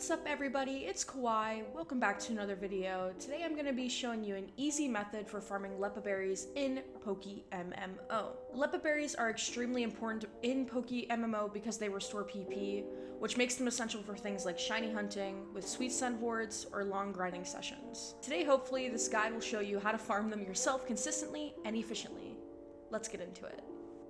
What's up everybody, it's Kawaii. Welcome back to another video. Today I'm going to be showing you an easy method for farming Leppa Berries in PokeMMO. Leppa Berries are extremely important in PokeMMO because they restore PP, which makes them essential for things like shiny hunting, with sweet scent hordes, or long grinding sessions. Today hopefully this guide will show you how to farm them yourself consistently and efficiently. Let's get into it.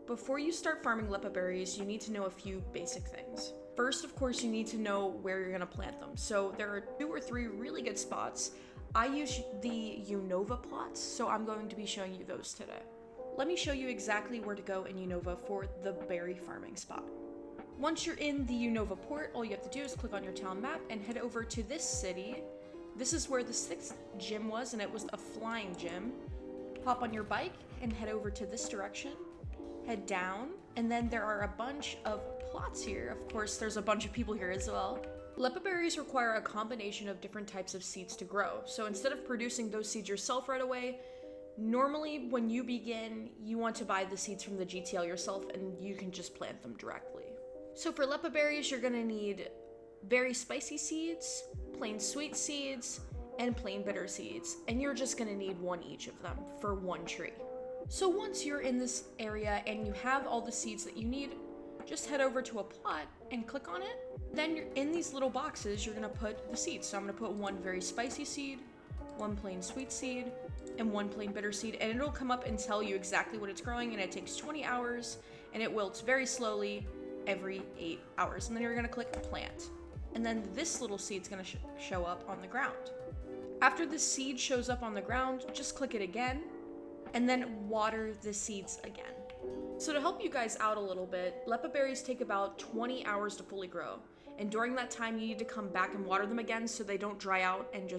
Before you start farming Leppa Berries, you need to know a few basic things. First, of course, you need to know where you're going to plant them. So there are 2 or 3 really good spots. I use the Unova plots, so I'm going to be showing you those today. Let me show you exactly where to go in Unova for the berry farming spot. Once you're in the Unova port, all you have to do is click on your town map and head over to this city. This is where the 6th gym was, and it was a flying gym. Hop on your bike and head over to this direction. Head down, and then there are a bunch of plots here. Of course, there's a bunch of people here as well. Leppa berries require a combination of different types of seeds to grow. So instead of producing those seeds yourself right away, normally when you begin, you want to buy the seeds from the GTL yourself and you can just plant them directly. So for Leppa berries, you're gonna need very spicy seeds, plain sweet seeds, and plain bitter seeds. And you're just gonna need 1 each of them for 1 tree. So once you're in this area and you have all the seeds that you need, just head over to a plot and click on it. Then you're in these little boxes, you're gonna put the seeds. So I'm gonna put 1 very spicy seed, 1 plain sweet seed, and 1 plain bitter seed. And it'll come up and tell you exactly what it's growing, and it takes 20 hours, and it wilts very slowly every 8 hours. And then you're gonna click plant. And then this little seed's gonna show up on the ground. After the seed shows up on the ground, just click it again, and then water the seeds again. So to help you guys out a little bit, Leppa berries take about 20 hours to fully grow. And during that time, you need to come back and water them again so they don't dry out and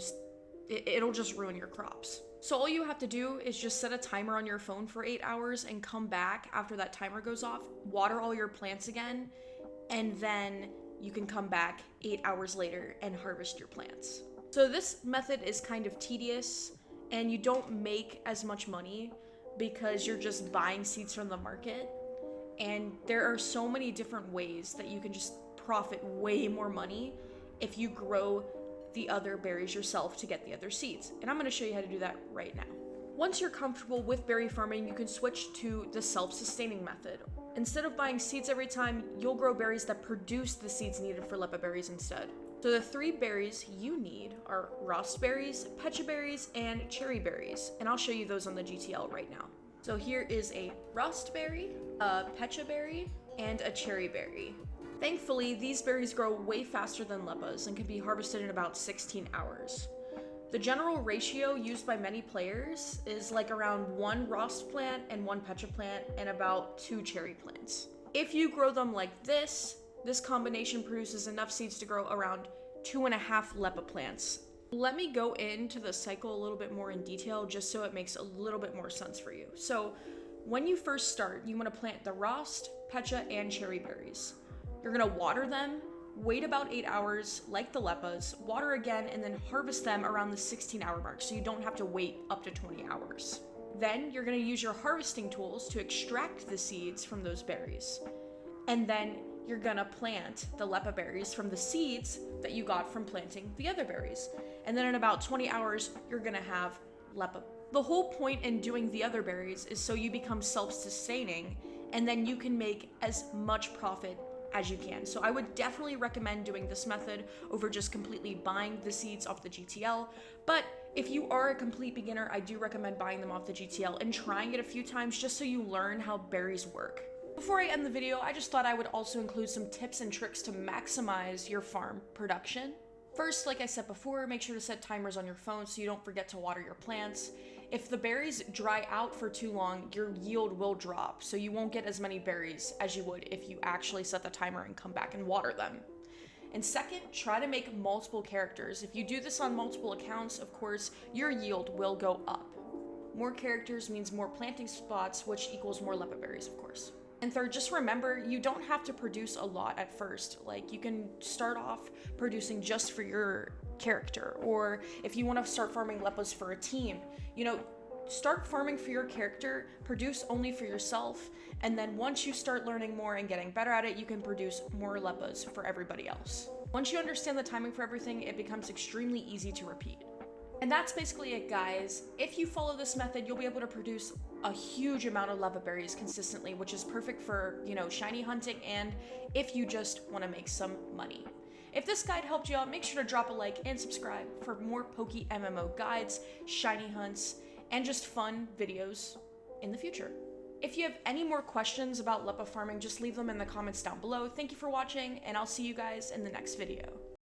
it'll just ruin your crops. So all you have to do is just set a timer on your phone for 8 hours and come back after that timer goes off, water all your plants again, and then you can come back 8 hours later and harvest your plants. So this method is kind of tedious, and you don't make as much money because you're just buying seeds from the market. And there are so many different ways that you can just profit way more money if you grow the other berries yourself to get the other seeds. And I'm gonna show you how to do that right now. Once you're comfortable with berry farming, you can switch to the self-sustaining method. Instead of buying seeds every time, you'll grow berries that produce the seeds needed for Leppa berries instead. So the 3 berries you need are Rost berries, Pecha berries, and cherry berries. And I'll show you those on the GTL right now. So here is a Rost berry, a Pecha berry, and a cherry berry. Thankfully, these berries grow way faster than Leppas and can be harvested in about 16 hours. The general ratio used by many players is like around 1 Rost plant and 1 Pecha plant and about 2 cherry plants. If you grow them like this combination produces enough seeds to grow around 2.5 Leppa plants. Let me go into the cycle a little bit more in detail just so it makes a little bit more sense for you. So when you first start, you want to plant the Rost, Pecha, and cherry berries. You're going to water them, wait about 8 hours like the Leppas, water again, and then harvest them around the 16-hour mark so you don't have to wait up to 20 hours. Then you're going to use your harvesting tools to extract the seeds from those berries. And then you're gonna plant the Leppa berries from the seeds that you got from planting the other berries. And then in about 20 hours, you're gonna have Leppa. The whole point in doing the other berries is so you become self-sustaining, and then you can make as much profit as you can. So I would definitely recommend doing this method over just completely buying the seeds off the GTL. But if you are a complete beginner, I do recommend buying them off the GTL and trying it a few times just so you learn how berries work. Before I end the video, I just thought I would also include some tips and tricks to maximize your farm production. First, like I said before, make sure to set timers on your phone so you don't forget to water your plants. If the berries dry out for too long, your yield will drop, so you won't get as many berries as you would if you actually set the timer and come back and water them. And second, try to make multiple characters. If you do this on multiple accounts, of course, your yield will go up. More characters means more planting spots, which equals more Leppa berries, of course. And third, just remember, you don't have to produce a lot at first. Like, you can start off producing just for your character, or if you want to start farming Leppas for a team, start farming for your character, produce only for yourself, and then once you start learning more and getting better at it, you can produce more Leppas for everybody else. Once you understand the timing for everything, it becomes extremely easy to repeat. And that's basically it, guys. If you follow this method, you'll be able to produce a huge amount of Leppa Berries consistently, which is perfect for, shiny hunting and if you just want to make some money. If this guide helped you out, make sure to drop a like and subscribe for more PokeMMO guides, shiny hunts, and just fun videos in the future. If you have any more questions about Leppa farming, just leave them in the comments down below. Thank you for watching, and I'll see you guys in the next video.